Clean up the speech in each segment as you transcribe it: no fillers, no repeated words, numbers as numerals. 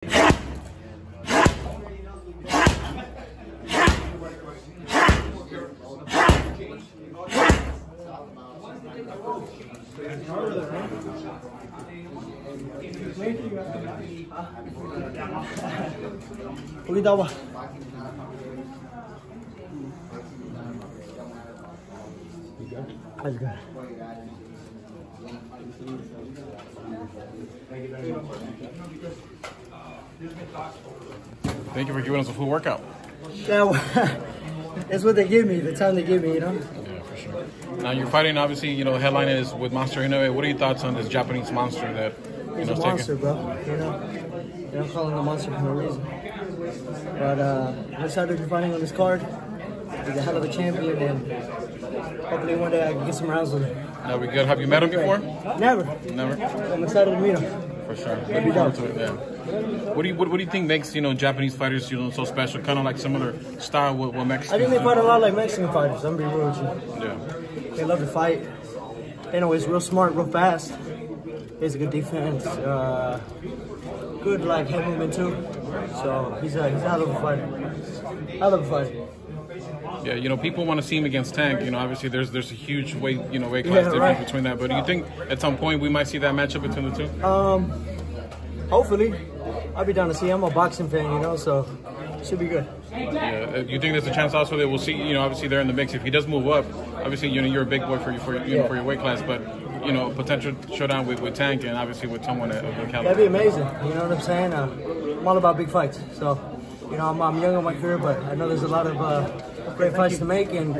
Ulit daw ba? That's good. Thank you for giving us a full workout. Yeah, well, that's what they give me, the time they give me, you know? Yeah, for sure. Now you're fighting, obviously, you know, the headline is with Monster INOUE. What are your thoughts on this Japanese monster that, He's a monster, bro, you know? I'm calling him a monster for no reason. But I'm excited to be fighting on this card. He's a hell of a champion, and hopefully one day I can get some rounds with him. That'll be good. Have you met him before? Never. Never? I'm excited to meet him. For sure. Looking forward to it, yeah. What do you think makes, you know, Japanese fighters, you know, so special? Kind of like similar style with Mexicans. I think they fight a lot like Mexican fighters. I'm being real with you. Yeah. They love to fight. You know, he's real smart, real fast. He has a good defense. Good like head movement too. So he's a hell of a fighter. Hell of a fighter. Yeah, you know, people want to see him against Tank. You know, obviously there's a huge weight class difference between that. But do you think at some point we might see that matchup between the two? Hopefully. I'll be down to see him. I'm a boxing fan, you know, so it should be good. Yeah, you think there's a chance also that we'll see, you know, obviously they're in the mix. If he does move up, obviously, you know, you're a big boy for your weight class, but, you know, potential showdown with Tank and obviously with someone of the caliber. That'd be amazing. You know what I'm saying? I'm all about big fights. So, you know, I'm young in my career, but I know there's a lot of great fights to make, and,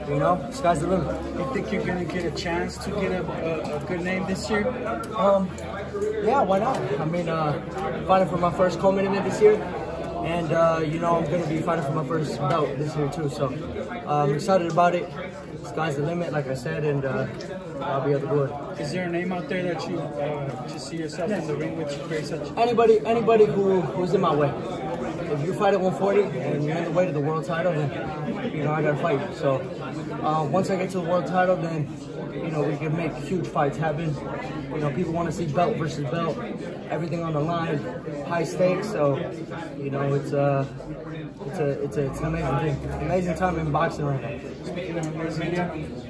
you know, sky's the limit. You think you're going to get a chance to get a good name this year? Yeah, why not? I mean, fighting for my first co-main event this year, and you know, I'm going to be fighting for my first belt this year too. So I'm excited about it. Sky's the limit, like I said, and I'll be able to do it. Is there a name out there that you just see yourself in the ring with? Anybody who's in my way. If you fight at 140 and you're in the way to the world title, then you know I got to fight you. So once I get to the world title, then you know we can make huge fights happen. You know, people want to see belt versus belt, everything on the line, high stakes. So you know it's an amazing thing. It's an amazing time in boxing right now. Speaking of amazing,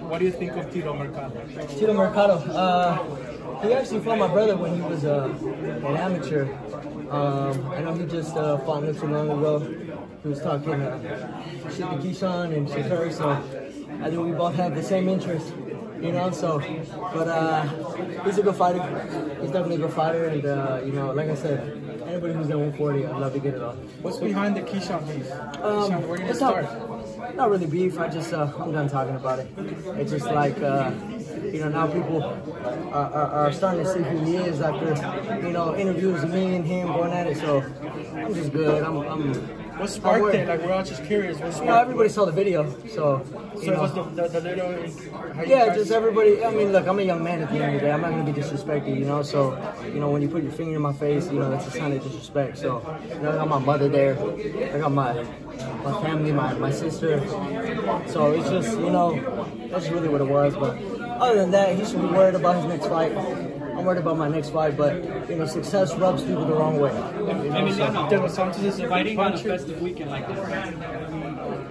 what do you think of Tito Mercado? Tito Mercado, he actually fought my brother when he was an amateur. I know he just fought not too long ago. He was talking shit to Keyshawn and Shakir, so I think we both have the same interest, you know. So, but he's a good fighter. He's definitely a good fighter, and you know, like I said, anybody who's at 140, I'd love to get it on. What's behind the Keyshawn beef? Keyshawn, where did it start? Not really beef. I just I'm done talking about it. It's just like you know, now people are starting to see who he is after, you know, interviews of me and him going at it. So I'm just good. What sparked it? Like, we're all just curious. You know, everybody saw the video, so you know. It was the little. Yeah, just everybody. I mean, look, I'm a young man at the end of the day. I'm not gonna be disrespected, you know. So, you know, when you put your finger in my face, you know, that's a sign of disrespect. So, you know, I got my mother there. I got my family, my sister. So it's just, you know, that's really what it was. But other than that, he should be worried about his next fight. I'm worried about my next fight, but you know, success rubs people the wrong way. Emiliano, De Los Santos is fighting on a festive weekend like this.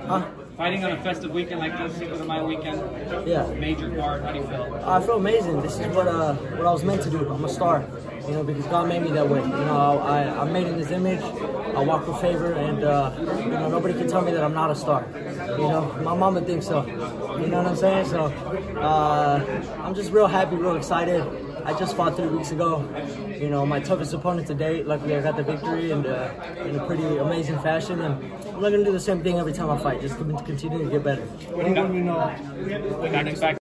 Huh? Fighting on a festive weekend like this, Cinco de Mayo weekend. Yeah. Major card. How do you feel? I feel amazing. This is what I was meant to do. I'm a star, you know, because God made me that way. You know, I'm made in His image. I walk with favor, and you know, nobody can tell me that I'm not a star. You know, my mama thinks so. You know what I'm saying? So I'm just real happy, real excited. I just fought 3 weeks ago. You know, my toughest opponent to date. Luckily, I got the victory and in a pretty amazing fashion. And I'm not gonna do the same thing every time I fight. Just continue to get better. What do you know?